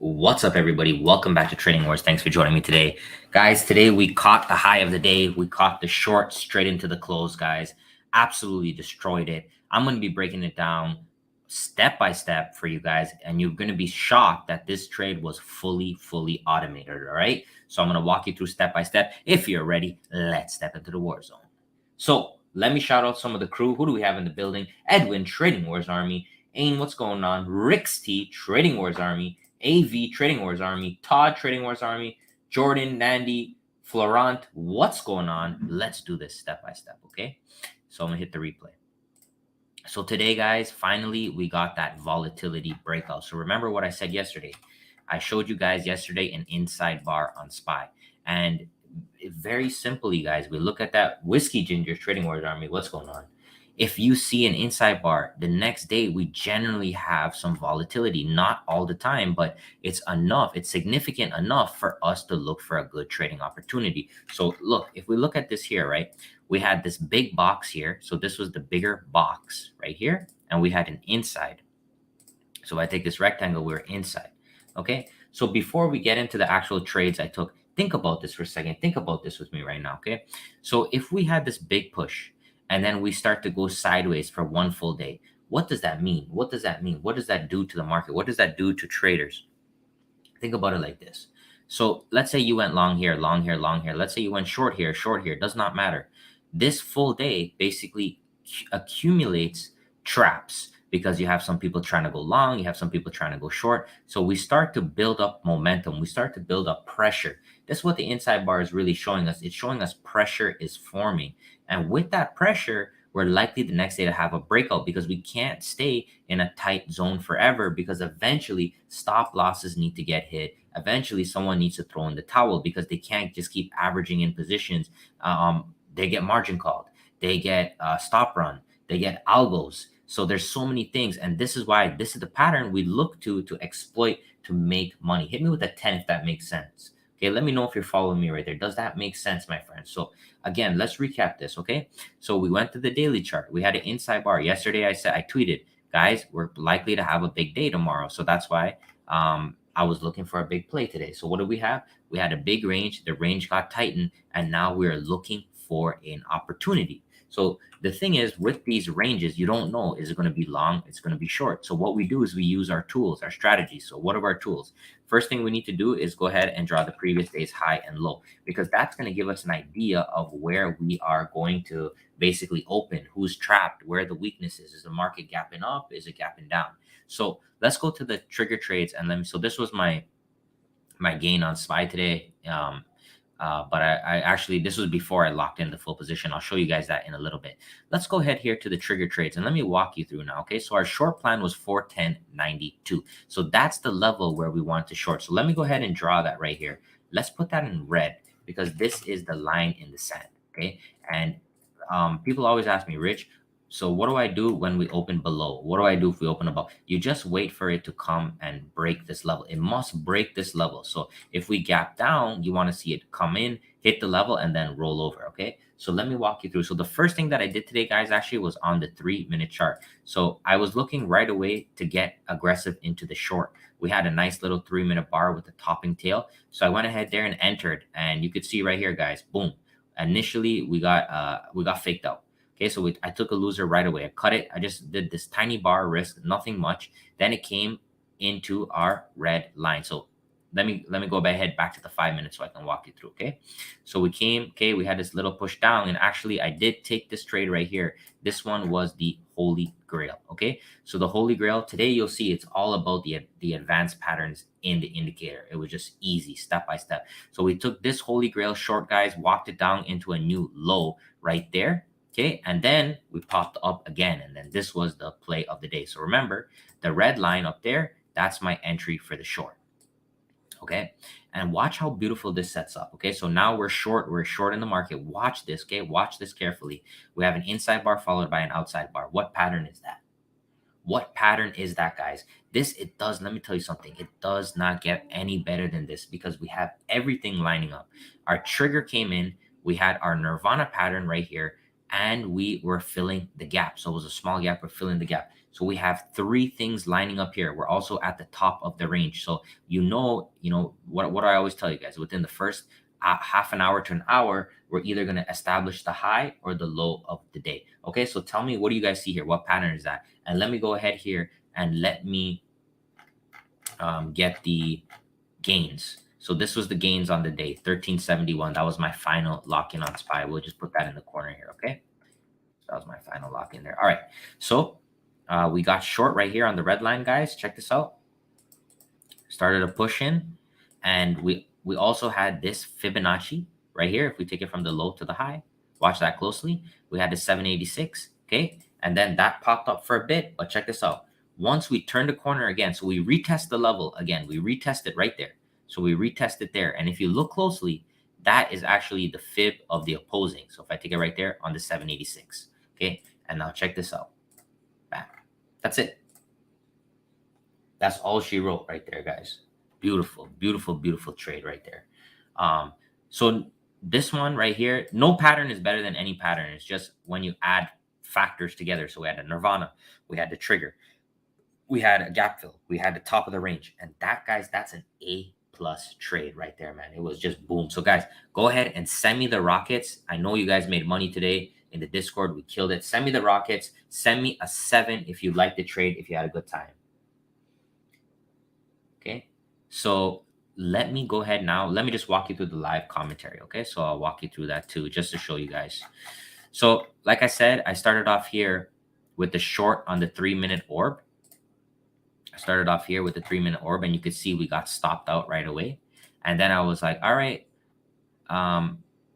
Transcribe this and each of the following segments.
What's up, everybody? Welcome back to Trading Wars. Thanks for joining me today. Guys, today we caught the high of the day. We caught the short straight into the close, guys. Absolutely destroyed it. I'm going to be breaking it down step by step for you guys, and you're going to be shocked that this trade was fully automated, all right? So I'm going to walk you through step by step. If you're ready, let's step into the war zone. So let me shout out some of the crew. Who do we have in the building? Edwin, Trading Wars Army. Ain, what's going on? Rix T, Trading Wars Army. AV, Trading Wars Army. Todd, Trading Wars Army. Jordan, Nandy, Florent, what's going on? Let's do this step by step, okay? So I'm going to hit the replay. So today, guys, finally, we got that volatility breakout. So remember what I said yesterday. I showed you guys yesterday an inside bar on SPY. And very simply, guys, we look at that Whiskey Ginger Trading Wars Army. What's going on? If you see an inside bar, the next day we generally have some volatility, not all the time, but it's enough, it's significant enough for us to look for a good trading opportunity. So look, if we look at this here, right, we had this big box here. So this was the bigger box right here, and we had an inside. So if I take this rectangle, we're inside. Okay, so before we get into the actual trades I took, think about this for a second. Think about this with me right now, okay? So if we had this big push, and then we start to go sideways for one full day, what does that mean? What does that mean? What does that do to the market? What does that do to traders? Think about it like this. So let's say you went long here, long here, long here. Let's say you went short here, does not matter. This full day basically accumulates traps because you have some people trying to go long, you have some people trying to go short. So we start to build up momentum. We start to build up pressure. That's what the inside bar is really showing us. It's showing us pressure is forming. And with that pressure, we're likely the next day to have a breakout because we can't stay in a tight zone forever, because eventually stop losses need to get hit. Eventually someone needs to throw in the towel because they can't just keep averaging in positions. They get margin called, they get stop run, they get algos. So there's so many things, and this is why this is the pattern we look to exploit to make money. Hit me with a 10 if that makes sense. Okay, let me know if you're following me right there. Does that make sense, my friends? So again, let's recap this, okay? So we went to the daily chart. We had an inside bar. Yesterday I tweeted, guys, we're likely to have a big day tomorrow. So that's why I was looking for a big play today. So what do we have? We had a big range. The range got tightened, and now we're looking for an opportunity. So the thing is, with these ranges, you don't know, is it going to be long? It's going to be short. So what we do is we use our tools, our strategies. So what are our tools? First thing we need to do is go ahead and draw the previous day's high and low, because that's going to give us an idea of where we are going to basically open, who's trapped, where the weakness is. Is the market gapping up? Is it gapping down? So let's go to the trigger trades. And so this was my gain on SPY today. But I actually, this was before I locked in the full position. I'll show you guys that in a little bit. Let's go ahead here to the trigger trades, and let me walk you through now. Okay, so our short plan was 410.92. So that's the level where we want to short. So let me go ahead and draw that right here. Let's put that in red, because this is the line in the sand. Okay, and people always ask me, Rich, so what do I do when we open below? What do I do if we open above? You just wait for it to come and break this level. It must break this level. So if we gap down, you want to see it come in, hit the level, and then roll over. Okay, so let me walk you through. So the first thing that I did today, guys, actually was on the 3-minute chart. So I was looking right away to get aggressive into the short. We had a nice little 3-minute bar with a topping tail. So I went ahead there and entered, and you could see right here, guys, boom. Initially, we got faked out. Okay, so I took a loser right away. I cut it. I just did this tiny bar risk, nothing much. Then it came into our red line. So let me go ahead back to the 5 minutes so I can walk you through. Okay, so we came. Okay, we had this little push down, and actually I did take this trade right here. This one was the Holy Grail. Okay, so the Holy Grail today, you'll see it's all about the advanced patterns in the indicator. It was just easy, step by step. So we took this Holy Grail short, guys, walked it down into a new low right there. Okay, and then we popped up again, and then this was the play of the day. So remember, the red line up there, that's my entry for the short. Okay, and watch how beautiful this sets up. Okay, so now we're short in the market. Watch this. Okay, watch this carefully. We have an inside bar followed by an outside bar. What pattern is that? What pattern is that, guys? Let me tell you something. It does not get any better than this, because we have everything lining up. Our trigger came in. We had our Nirvana pattern right here. and we were filling the gap. So it was a small gap, we're filling the gap. So we have three things lining up here. We're also at the top of the range. So you know what I always tell you guys, within the first half an hour to an hour, we're either going to establish the high or the low of the day. Okay, so tell me, what do you guys see here? What pattern is that? And let me go ahead here and let me get the gains. So this was the gains on the day, 1371. That was my final lock in on SPY. We'll just put that in the corner here, okay? That was my final lock in there. All right, so we got short right here on the red line, guys. Check this out. Started a push in, and we also had this Fibonacci right here. If we take it from the low to the high, watch that closely. We had the 786, okay? And then that popped up for a bit, but check this out. Once we turn the corner again, so we retest the level again. We retest it right there. So we retest it there. And if you look closely, that is actually the fib of the opposing. So if I take it right there on the 786, okay? And now check this out. Bam. That's it. That's all she wrote right there, guys. Beautiful, beautiful, beautiful trade right there. So this one right here, no pattern is better than any pattern. It's just when you add factors together. So we had a nirvana, we had the trigger, we had a gap fill, we had the top of the range. And that, guys, that's an A+ trade right there, man. It was just boom. So guys, go ahead and send me the rockets. I know you guys made money today in the Discord. We killed it. Send me the rockets. Send me a 7 if you liked the trade, if you had a good time. Okay, so let me go ahead now. Let me just walk you through the live commentary. Okay, so I'll walk you through that too, just to show you guys. So like I said, I started off here with the short on the 3-minute orb. I started off here with the 3-minute orb, and you could see we got stopped out right away. And then I was like, all right,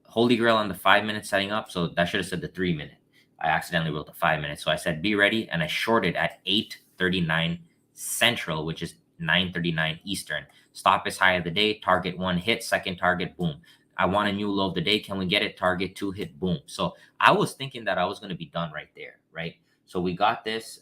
Holy Grail on the 5-minute setting up. So that should have said the 3-minute. I accidentally wrote the 5-minute. So I said, be ready. And I shorted at 8:39 Central, which is 9:39 Eastern. Stop is high of the day. Target 1 hit. Second target, boom. I want a new low of the day. Can we get it? Target 2 hit, boom. So I was thinking that I was going to be done right there, right? So we got this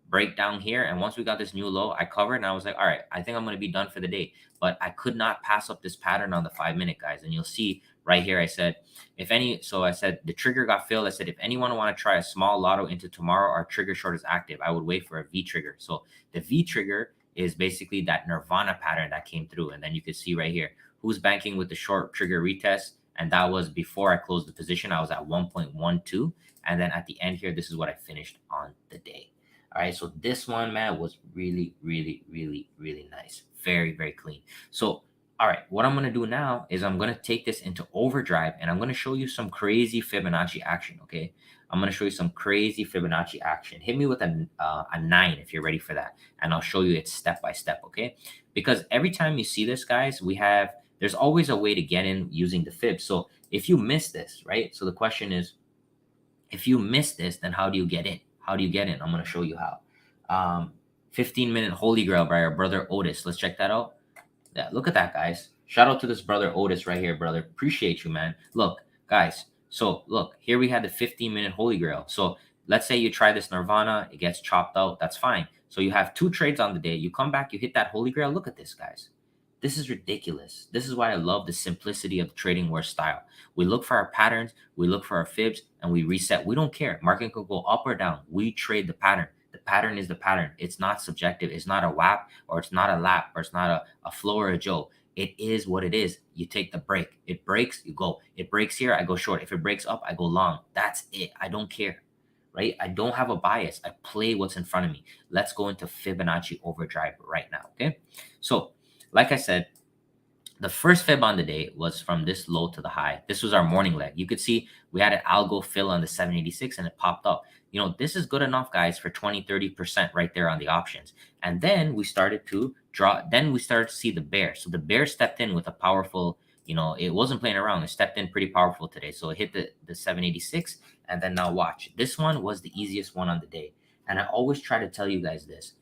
breakdown here. And once we got this new low, I covered and I was like, all right, I think I'm going to be done for the day. But I could not pass up this pattern on the 5-minute, guys. And you'll see right here, I said, I said the trigger got filled. I said, if anyone want to try a small lotto into tomorrow, our trigger short is active. I would wait for a V trigger. So the V trigger is basically that Nirvana pattern that came through. And then you can see right here, who's banking with the short trigger retest. And that was before I closed the position. I was at 1.12. And then at the end here, this is what I finished on the day. All right. So this one, man, was really, really, really, really nice. Very, very clean. So, all right, what I'm going to do now is I'm going to take this into overdrive, and I'm going to show you some crazy Fibonacci action. Okay. I'm going to show you some crazy Fibonacci action. Hit me with a 9 if you're ready for that. And I'll show you it step by step. Okay. Because every time you see this, guys, there's always a way to get in using the fib. So if you miss this, right? So the question is, if you miss this, then how do you get in? How do you get in? I'm going to show you how. 15-minute Holy Grail by our brother Otis. Let's check that out. Yeah, look at that, guys. Shout out to this brother Otis right here, brother. Appreciate you, man. Look, guys. So look, here we had the 15-minute Holy Grail. So let's say you try this Nirvana, it gets chopped out. That's fine. So you have 2 trades on the day. You come back, you hit that Holy Grail. Look at this, guys. This is ridiculous. This is why I love the simplicity of the trading war style. We look for our patterns, we look for our fibs, and we reset. We don't care. Market could go up or down. We trade the pattern. The pattern is the pattern. It's not subjective. It's not a WAP, or it's not a lap, or it's not a flow or a Joe. It is what it is. You take the break. It breaks, you go. It breaks here, I go short. If it breaks up, I go long. That's it. I don't care, right? I don't have a bias. I play what's in front of me. Let's go into Fibonacci overdrive right now, okay? So, like I said, the first fib on the day was from this low to the high. This was our morning leg. You could see we had an algo fill on the 786 and it popped up. You know, this is good enough, guys, for 20-30% right there on the options. And then we started to draw. Then we started to see the bear. So the bear stepped in with a powerful, it wasn't playing around. It stepped in pretty powerful today. So it hit the 786. And then now watch. This one was the easiest one on the day. And I always try to tell you guys this.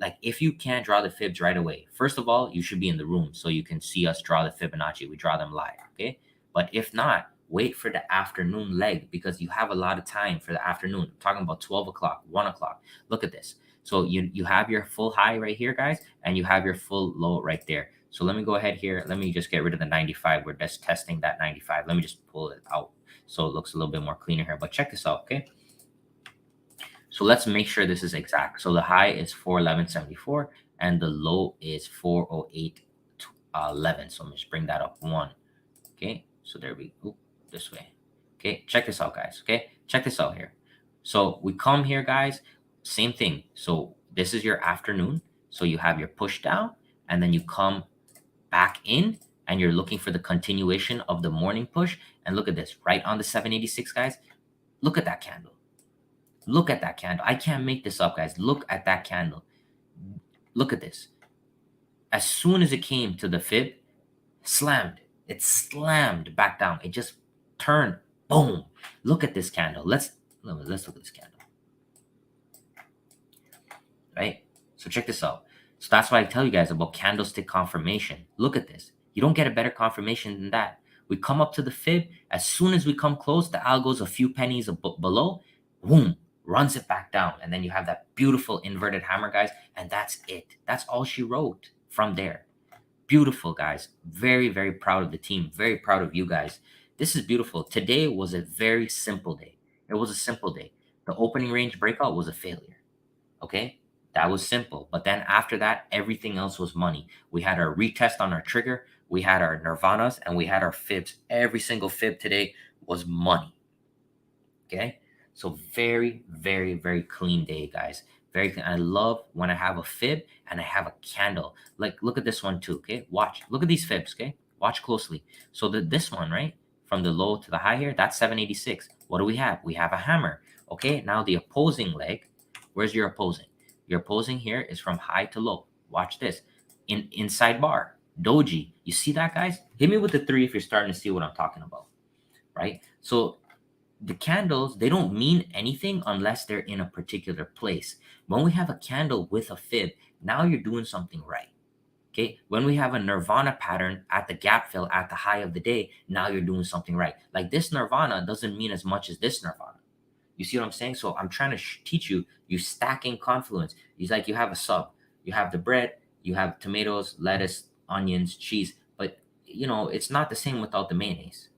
Like, if you can't draw the fibs right away, first of all, you should be in the room so you can see us draw the Fibonacci. We draw them live, okay? But if not, wait for the afternoon leg, because you have a lot of time for the afternoon. I'm talking about 12 o'clock, 1 o'clock. Look at this. So you have your full high right here, guys, and you have your full low right there. So let me go ahead here. Let me just get rid of the 95. We're just testing that 95. Let me just pull it out. So it looks a little bit more cleaner here. But check this out, okay? So let's make sure this is exact. So the high is 411.74 and the low is 408.11. So I'm just bring that up one. Okay, so there we go. This way. Okay, check this out, guys. Okay, check this out here. So we come here, guys. Same thing. So this is your afternoon. So you have your push down, and then you come back in, and you're looking for the continuation of the morning push. And look at this, right on the 786, guys. Look at that candle. Look at that candle. I can't make this up, guys. Look at that candle. Look at this. As soon as it came to the fib, slammed. It slammed back down. It just turned. Boom. Look at this candle. Let's look at this candle. Right? So check this out. So that's why I tell you guys about candlestick confirmation. Look at this. You don't get a better confirmation than that. We come up to the fib. As soon as we come close, the al goes a few pennies below. Boom. Runs it back down. And then you have that beautiful inverted hammer, guys. And that's it. That's all she wrote from there. Beautiful, guys. Very, very proud of the team. Very proud of you guys. This is beautiful. Today was a very simple day. It was a simple day. The opening range breakout was a failure. Okay? That was simple. But then after that, everything else was money. We had our retest on our trigger. We had our nirvanas and we had our fibs. Every single fib today was money. Okay? So very, very, very clean day, guys. Very clean. I love when I have a fib and I have a candle. Like, look at this one too, okay? Watch. Look at these fibs, okay? Watch closely. So this one, right? From the low to the high here, that's 786. What do we have? We have a hammer. Okay, now the opposing leg. Where's your opposing? Your opposing here is from high to low. Watch this. Inside bar. Doji. You see that, guys? Hit me with the 3 if you're starting to see what I'm talking about. Right? So the candles, they don't mean anything unless they're in a particular place. When we have a candle with a fib, now you're doing something right. Okay. When we have a nirvana pattern at the gap fill at the high of the day, now you're doing something right. Like this nirvana doesn't mean as much as this nirvana. You see what I'm saying? So I'm trying to teach you, you stacking confluence. It's like you have a sub, you have the bread, you have tomatoes, lettuce, onions, cheese, but it's not the same without the mayonnaise.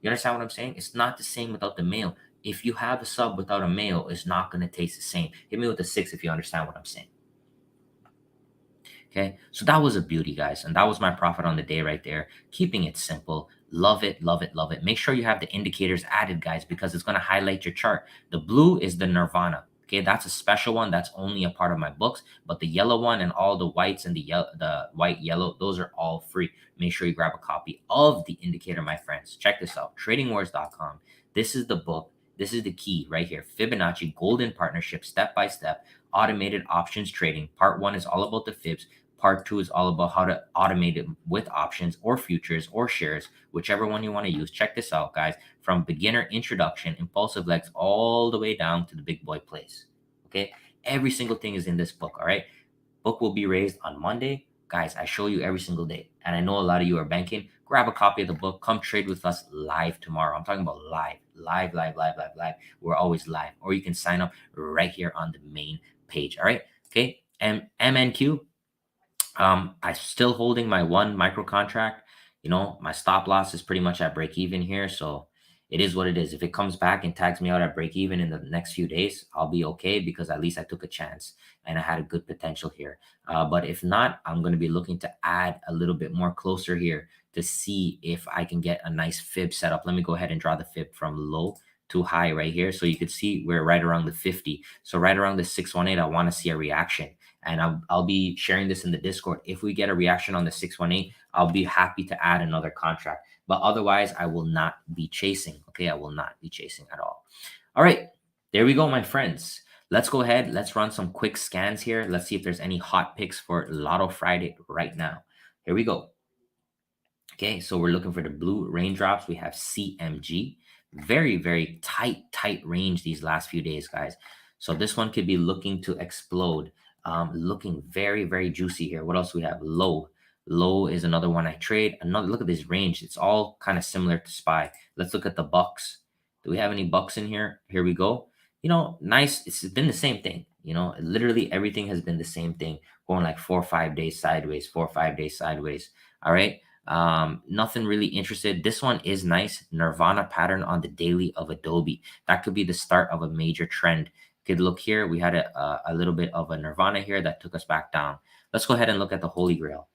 You understand what I'm saying? It's not the same without the mayo. If you have a sub without a mayo, it's not going to taste the same. Hit me with the 6 if you understand what I'm saying. Okay, so that was a beauty, guys. And that was my profit on the day right there. Keeping it simple. Love it, love it, love it. Make sure you have the indicators added, guys, because it's going to highlight your chart. The blue is the nirvana. Okay, that's a special one. That's only a part of my books. But the yellow one and all the whites and the white, yellow, those are all free. Make sure you grab a copy of the indicator, my friends. Check this out. Tradingwars.com. This is the book. This is the key right here. Fibonacci Golden Partnership, step by step, automated options trading. Part 1 is all about the fibs. Part 2 is all about how to automate it with options or futures or shares, whichever one you want to use. Check this out, guys. From beginner introduction, impulsive legs, all the way down to the big boy plays. Okay? Every single thing is in this book, all right? Book will be raised on Monday. Guys, I show you every single day. And I know a lot of you are banking. Grab a copy of the book. Come trade with us live tomorrow. I'm talking about live. Live, live, live, live, live. We're always live. Or you can sign up right here on the main page, all right? Okay? And MNQ, I'm still holding my 1 micro contract. My stop loss is pretty much at break even here. So it is what it is. If it comes back and tags me out at break even in the next few days, I'll be okay because at least I took a chance and I had a good potential here. But if not, I'm going to be looking to add a little bit more closer here to see if I can get a nice fib setup. Let me go ahead and draw the fib from low to high right here. So you can see we're right around the 50. So right around the 618, I want to see a reaction. And I'll be sharing this in the Discord. If we get a reaction on the 618, I'll be happy to add another contract. But otherwise, I will not be chasing. Okay, I will not be chasing at all. All right, there we go, my friends. Let's go ahead. Let's run some quick scans here. Let's see if there's any hot picks for Lotto Friday right now. Here we go. Okay, so we're looking for the blue raindrops. We have CMG. Very, very tight range these last few days, guys. So this one could be looking to explode. Looking very, very juicy here. What else we have? Low is another one I trade. Another look at this range. It's all kind of similar to SPY. Let's look at the bucks. Do we have any bucks in here? Here we go. Nice. It's been the same thing. Literally everything has been the same thing, going like 4 or 5 days sideways, 4 or 5 days sideways. All right. Nothing really interested. This one is nice. Nirvana pattern on the daily of Adobe. That could be the start of a major trend. Could look here. We had a little bit of a Nirvana here that took us back down. Let's go ahead and look at the Holy Grail.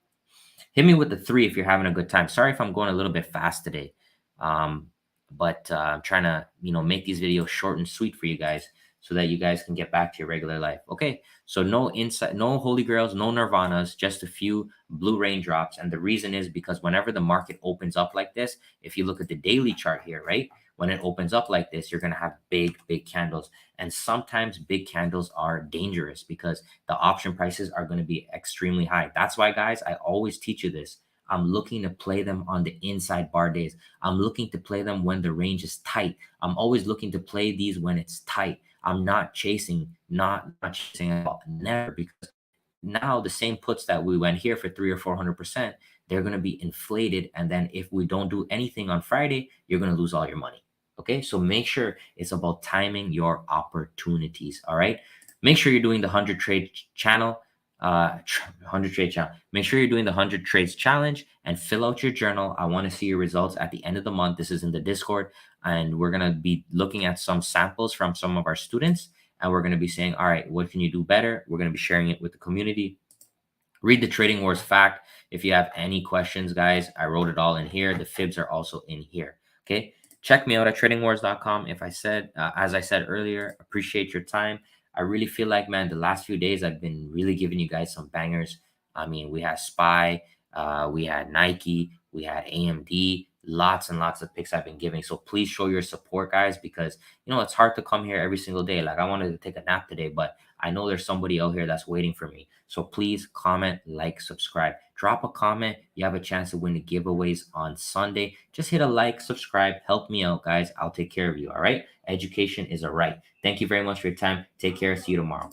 Hit me with the 3 if you're having a good time. Sorry if I'm going a little bit fast today. Um, but I'm trying to, make these videos short and sweet for you guys so that you guys can get back to your regular life. Okay. So no inside, no Holy Grails, no Nirvanas, just a few blue raindrops. And the reason is because whenever the market opens up like this, if you look at the daily chart here, right? When it opens up like this, you're going to have big, big candles. And sometimes big candles are dangerous because the option prices are going to be extremely high. That's why, guys, I always teach you this. I'm looking to play them on the inside bar days. I'm looking to play them when the range is tight. I'm always looking to play these when it's tight. I'm not chasing, not chasing at all. Never, because now the same puts that we went here for 300 or 400%, they're going to be inflated. And then if we don't do anything on Friday, you're going to lose all your money. Okay. So make sure it's about timing your opportunities. All right. Make sure you're doing the 100 trade channel. 100 trade challenge. Make sure you're doing the 100 trades challenge and fill out your journal. I want to see your results at the end of the month. This is in the Discord, and we're going to be looking at some samples from some of our students, and we're going to be saying, all right, what can you do better? We're going to be sharing it with the community. Read the Trading Wars fact. If you have any questions, guys, I wrote it all in here. The fibs are also in here. Okay. Check me out at tradingwars.com. As I said earlier, appreciate your time. I really feel like, man, the last few days I've been really giving you guys some bangers. I mean, we had SPY, we had Nike, we had AMD, lots and lots of picks I've been giving. So please show your support, guys, because it's hard to come here every single day. Like, I wanted to take a nap today, but I know there's somebody out here that's waiting for me. So please comment, like, subscribe. Drop a comment. You have a chance to win the giveaways on Sunday. Just hit a like, subscribe, help me out, guys. I'll take care of you. All right. Education is a right. Thank you very much for your time. Take care. See you tomorrow.